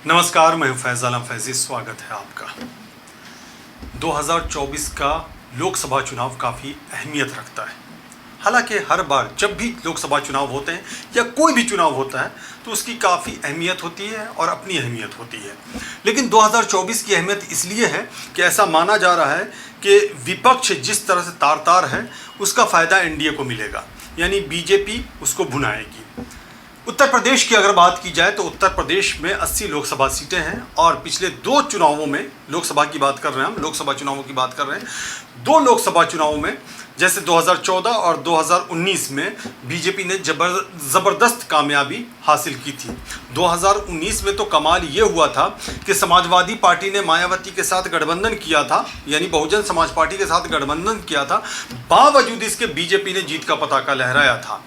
नमस्कार, मैं हूं फैज़ आलम फैज़ी। स्वागत है आपका। 2024 का लोकसभा चुनाव काफ़ी अहमियत रखता है। हालांकि हर बार जब भी लोकसभा चुनाव होते हैं या कोई भी चुनाव होता है तो उसकी काफ़ी अहमियत होती है और अपनी अहमियत होती है। लेकिन 2024 की अहमियत इसलिए है कि ऐसा माना जा रहा है कि विपक्ष जिस तरह से तार तार है उसका फ़ायदा एनडीए को मिलेगा, यानी बीजेपी उसको भुनाएगी। उत्तर प्रदेश की अगर बात की जाए तो उत्तर प्रदेश में 80 लोकसभा सीटें हैं और पिछले दो चुनावों में, लोकसभा की बात कर रहे हैं हम, लोकसभा चुनावों की बात कर रहे हैं, दो लोकसभा चुनावों में जैसे 2014 और 2019 में बीजेपी ने ज़बरदस्त कामयाबी हासिल की थी। 2019 में तो कमाल ये हुआ था कि समाजवादी पार्टी ने मायावती के साथ गठबंधन किया था, यानी बहुजन समाज पार्टी के साथ गठबंधन किया था, बावजूद इसके बीजेपी ने जीत का पताका लहराया था।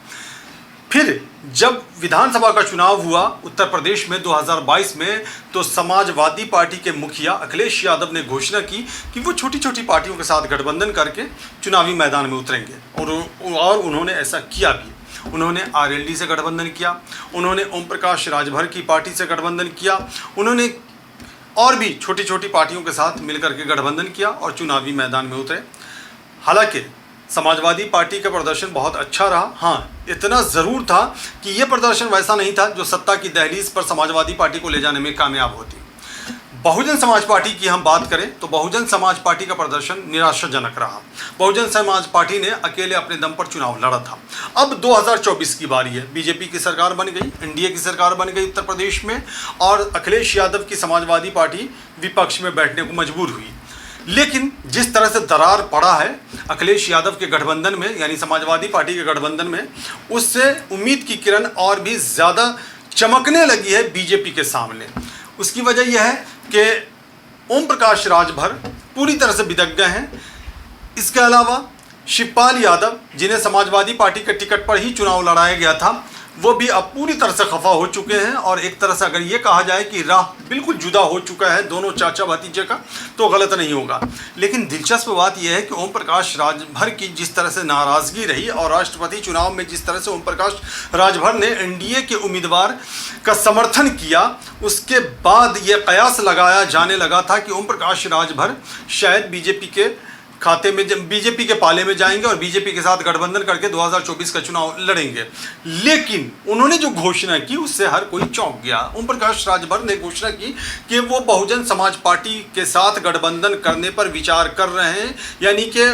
फिर जब विधानसभा का चुनाव हुआ उत्तर प्रदेश में 2022 में, तो समाजवादी पार्टी के मुखिया अखिलेश यादव ने घोषणा की कि वो छोटी छोटी पार्टियों के साथ गठबंधन करके चुनावी मैदान में उतरेंगे और उन्होंने ऐसा किया भी। उन्होंने आरएलडी से गठबंधन किया, उन्होंने ओम प्रकाश राजभर की पार्टी से गठबंधन किया, उन्होंने और भी छोटी छोटी पार्टियों के साथ मिलकर के गठबंधन किया और चुनावी मैदान में उतरे। हालांकि समाजवादी पार्टी का प्रदर्शन बहुत अच्छा रहा। हाँ, इतना ज़रूर था कि ये प्रदर्शन वैसा नहीं था जो सत्ता की दहलीज पर समाजवादी पार्टी को ले जाने में कामयाब होती। बहुजन समाज पार्टी की हम बात करें तो बहुजन समाज पार्टी का प्रदर्शन निराशाजनक रहा। बहुजन समाज पार्टी ने अकेले अपने दम पर चुनाव लड़ा था। अब 2024 की बारी है। बीजेपी की सरकार बन गई, एनडीए की सरकार बन गई उत्तर प्रदेश में, और अखिलेश यादव की समाजवादी पार्टी विपक्ष में बैठने को मजबूर हुई। लेकिन जिस तरह से दरार पड़ा है अखिलेश यादव के गठबंधन में, यानी समाजवादी पार्टी के गठबंधन में, उससे उम्मीद की किरण और भी ज़्यादा चमकने लगी है बीजेपी के सामने। उसकी वजह यह है कि ओम प्रकाश राजभर पूरी तरह से बिदक गए हैं। इसके अलावा शिवपाल यादव, जिन्हें समाजवादी पार्टी के टिकट पर ही चुनाव लड़ाया गया था, वो भी अब पूरी तरह से खफा हो चुके हैं। और एक तरह से अगर ये कहा जाए कि राह बिल्कुल जुदा हो चुका है दोनों चाचा भतीजे का, तो गलत नहीं होगा। लेकिन दिलचस्प बात यह है कि ओम प्रकाश राजभर की जिस तरह से नाराज़गी रही और राष्ट्रपति चुनाव में जिस तरह से ओम प्रकाश राजभर ने एनडीए के उम्मीदवार का समर्थन किया, उसके बाद ये कयास लगाया जाने लगा था कि ओम प्रकाश राजभर शायद बीजेपी के खाते में, बीजेपी के पाले में जाएंगे और बीजेपी के साथ गठबंधन करके 2024 का चुनाव लड़ेंगे। लेकिन उन्होंने जो घोषणा की उससे हर कोई चौंक गया। ओम प्रकाश राजभर ने घोषणा की कि वो बहुजन समाज पार्टी के साथ गठबंधन करने पर विचार कर रहे हैं, यानी कि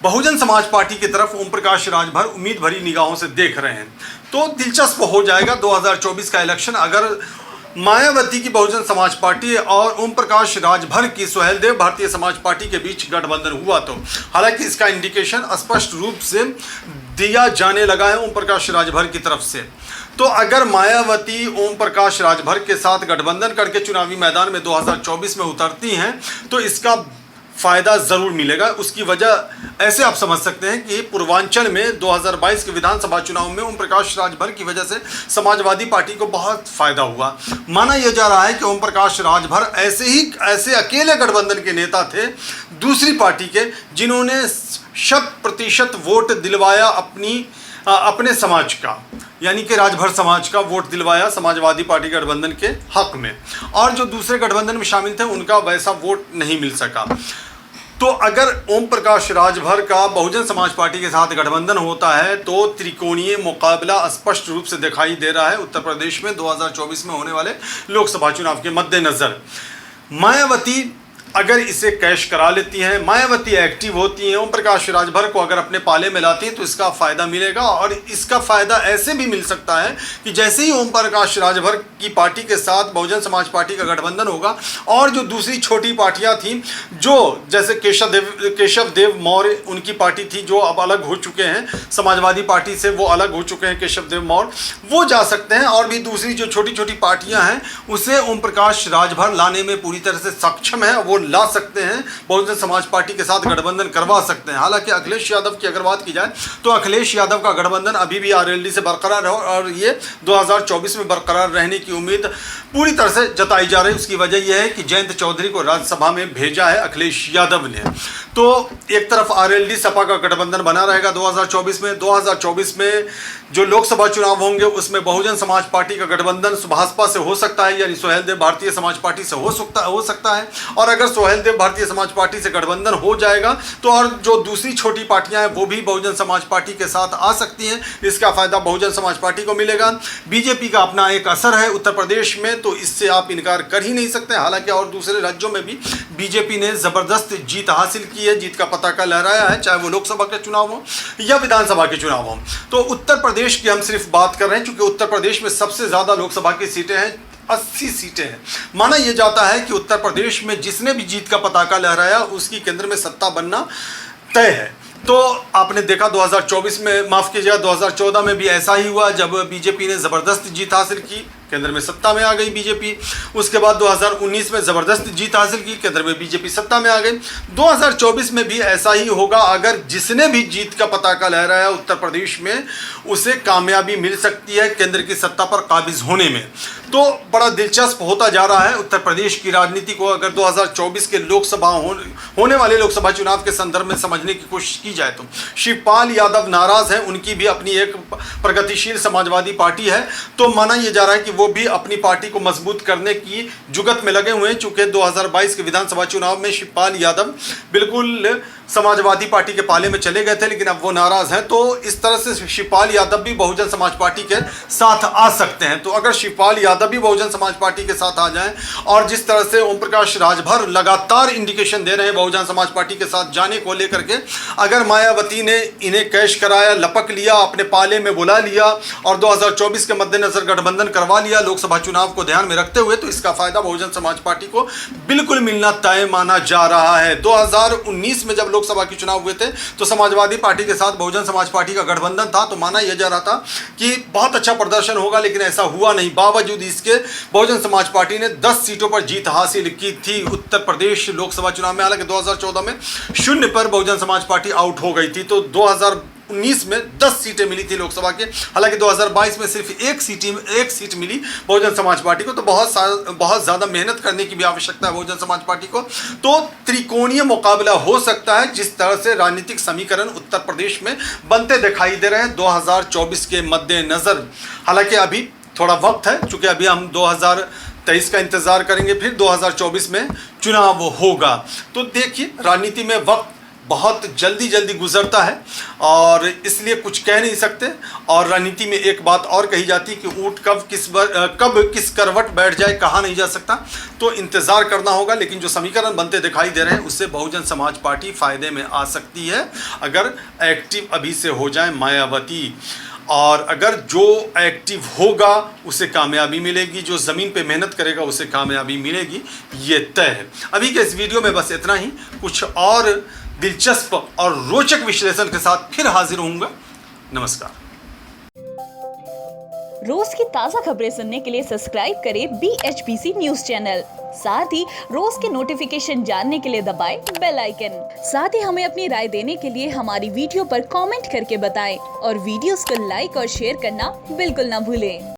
बहुजन समाज पार्टी की तरफ ओम प्रकाश राजभर उम्मीद भरी निगाहों से देख रहे हैं। तो दिलचस्प हो जाएगा 2024 का इलेक्शन अगर मायावती की बहुजन समाज पार्टी और ओम प्रकाश राजभर की सुहेलदेव भारतीय समाज पार्टी के बीच गठबंधन हुआ तो। हालांकि इसका इंडिकेशन स्पष्ट रूप से दिया जाने लगा है ओम प्रकाश राजभर की तरफ से। तो अगर मायावती ओम प्रकाश राजभर के साथ गठबंधन करके चुनावी मैदान में 2024 में उतरती हैं तो इसका फ़ायदा ज़रूर मिलेगा। उसकी वजह ऐसे आप समझ सकते हैं कि पूर्वांचल में 2022 के विधानसभा चुनाव में ओम प्रकाश राजभर की वजह से समाजवादी पार्टी को बहुत फ़ायदा हुआ। माना यह जा रहा है कि ओम प्रकाश राजभर ऐसे अकेले गठबंधन के नेता थे दूसरी पार्टी के, जिन्होंने 100% वोट दिलवाया अपने समाज का, यानी कि राजभर समाज का वोट दिलवाया समाजवादी पार्टी गठबंधन के हक में, और जो दूसरे गठबंधन में शामिल थे उनका वैसा वोट नहीं मिल सका। तो अगर ओम प्रकाश राजभर का बहुजन समाज पार्टी के साथ गठबंधन होता है तो त्रिकोणीय मुकाबला स्पष्ट रूप से दिखाई दे रहा है उत्तर प्रदेश में 2024 में होने वाले लोकसभा चुनाव के मद्देनज़र। मायावती अगर इसे कैश करा लेती हैं, मायावती एक्टिव होती हैं, ओम प्रकाश राजभर को अगर अपने पाले में लाती हैं तो इसका फ़ायदा मिलेगा। और इसका फ़ायदा ऐसे भी मिल सकता है कि जैसे ही ओम प्रकाश राजभर की पार्टी के साथ बहुजन समाज पार्टी का गठबंधन होगा और जो दूसरी छोटी पार्टियां थीं, जो जैसे केशव देव मौर्य उनकी पार्टी थी जो अब अलग हो चुके हैं समाजवादी पार्टी से, वो अलग हो चुके हैं केशव देव मौर्य, वो जा सकते हैं। और भी दूसरी जो छोटी छोटी पार्टियाँ हैं उसे ओम प्रकाश राजभर लाने में पूरी तरह से सक्षम है, वो ला सकते हैं, बहुजन समाज पार्टी के साथ गठबंधन करवा सकते हैं। हालांकि अखिलेश यादव की अगर बात की जाए तो अखिलेश यादव का गठबंधन अभी भी आरएलडी से बरकरार है और ये 2024 में बरकरार रहने की उम्मीद पूरी तरह से जताई जा रही है। उसकी वजह यह है कि जयंत चौधरी को राज्यसभा में भेजा है अखिलेश यादव ने। तो एक तरफ आरएलडी सपा का गठबंधन बना रहेगा 2024 में। 2024 में जो लोकसभा चुनाव होंगे उसमें बहुजन समाज पार्टी का गठबंधन सुभाषपा से हो सकता है, यानी सोहेल देव भारतीय समाज पार्टी से हो सकता है। और अगर सोहेल देव भारतीय समाज पार्टी से गठबंधन हो जाएगा तो और जो दूसरी छोटी पार्टियां हैं वो भी बहुजन समाज पार्टी के साथ आ सकती हैं। इसका फायदा बहुजन समाज पार्टी को मिलेगा। बीजेपी का अपना एक असर है उत्तर प्रदेश में, तो इससे आप इनकार कर ही नहीं सकते। हालांकि और दूसरे राज्यों में भी बीजेपी ने जबरदस्त जीत हासिल की है, जीत का पताका लहराया है, चाहे वो लोकसभा के चुनाव हो या विधानसभा के चुनाव हो। तो उत्तर प्रदेश की हम सिर्फ बात कर रहे हैं क्योंकि उत्तर प्रदेश में सबसे ज्यादा लोकसभा की सीटें हैं, 80 सीटें हैं। माना यह जाता है कि उत्तर प्रदेश में जिसने भी जीत का पताका लहराया उसकी केंद्र में सत्ता बनना तय है। तो आपने देखा 2024 में, माफ कीजिएगा 2014 में भी ऐसा ही हुआ जब बीजेपी ने जबरदस्त जीत हासिल की, केंद्र में सत्ता में आ गई बीजेपी। उसके बाद 2019 में जबरदस्त जीत हासिल की, केंद्र में बीजेपी सत्ता में आ गई। 2024 में भी ऐसा ही होगा। अगर जिसने भी जीत का पताका लहराया उत्तर प्रदेश में उसे कामयाबी मिल सकती है केंद्र की सत्ता पर काबिज होने में। तो बड़ा दिलचस्प होता जा रहा है उत्तर प्रदेश की राजनीति को अगर 2024 के लोकसभा होने वाले लोकसभा चुनाव के संदर्भ में समझने की कोशिश की जाए तो। शिवपाल यादव नाराज हैं, उनकी भी अपनी एक प्रगतिशील समाजवादी पार्टी है, तो माना यह जा रहा है कि वो भी अपनी पार्टी को मजबूत करने की जुगत में लगे हुए हैं। चूंकि 2022 के विधानसभा चुनाव में शिवपाल यादव बिल्कुल समाजवादी पार्टी के पाले में चले गए थे, लेकिन अब वो नाराज हैं। तो इस तरह से शिवपाल यादव भी बहुजन समाज पार्टी के साथ आ सकते हैं। तो अगर शिवपाल यादव भी बहुजन समाज पार्टी के साथ आ जाएं और जिस तरह से ओम प्रकाश राजभर लगातार इंडिकेशन दे रहे हैं बहुजन समाज पार्टी के साथ जाने को लेकर के, अगर मायावती ने इन्हें कैश कराया, लपक लिया, अपने पाले में बुला लिया और 2024 के मद्देनजर गठबंधन करवा लिया लोकसभा चुनाव को ध्यान में रखते हुए, तो इसका फायदा बहुजन समाज पार्टी को बिल्कुल मिलना तय माना जा रहा है। 2019 में जब लोकसभा के चुनाव हुए थे तो समाजवादी पार्टी के साथ बहुजन समाज पार्टी का गठबंधन था, तो माना यह जा रहा था कि बहुत अच्छा प्रदर्शन होगा, लेकिन ऐसा हुआ नहीं। बावजूद इसके बहुजन समाज पार्टी ने 10 सीटों पर जीत हासिल की थी उत्तर प्रदेश लोकसभा चुनाव में। हालांकि 2014 में 0 पर बहुजन समाज पार्टी आउट हो गई थी, तो 2019 में 10 सीटें मिली थी लोकसभा के। हालांकि 2022 में सिर्फ एक सीट मिली बहुजन समाज पार्टी को। तो बहुत ज़्यादा मेहनत करने की भी आवश्यकता है बहुजन समाज पार्टी को। तो त्रिकोणीय मुकाबला हो सकता है जिस तरह से राजनीतिक समीकरण उत्तर प्रदेश में बनते दिखाई दे रहे हैं 2024 के मद्देनजर। हालांकि अभी थोड़ा वक्त है, चूंकि अभी हम 2023 का इंतजार करेंगे, फिर 2024 में चुनाव होगा। तो देखिए राजनीति में वक्त बहुत जल्दी गुजरता है और इसलिए कुछ कह नहीं सकते। और राजनीति में एक बात और कही जाती है कि ऊँट कब किस करवट बैठ जाए कहा नहीं जा सकता। तो इंतज़ार करना होगा, लेकिन जो समीकरण बनते दिखाई दे रहे हैं उससे बहुजन समाज पार्टी फायदे में आ सकती है अगर एक्टिव अभी से हो जाए मायावती। और अगर जो एक्टिव होगा उसे कामयाबी मिलेगी, जो ज़मीन पे मेहनत करेगा उसे कामयाबी मिलेगी, ये तय है। अभी के इस वीडियो में बस इतना ही। कुछ और दिलचस्प और रोचक विश्लेषण के साथ फिर हाजिर होऊंगा। नमस्कार। रोज की ताज़ा खबरें सुनने के लिए सब्सक्राइब करें BHPC न्यूज चैनल। साथ ही रोज के नोटिफिकेशन जानने के लिए दबाएं बेल आइकन। साथ ही हमें अपनी राय देने के लिए हमारी वीडियो पर कमेंट करके बताएं और वीडियोस को लाइक और शेयर करना बिल्कुल ना भूलें।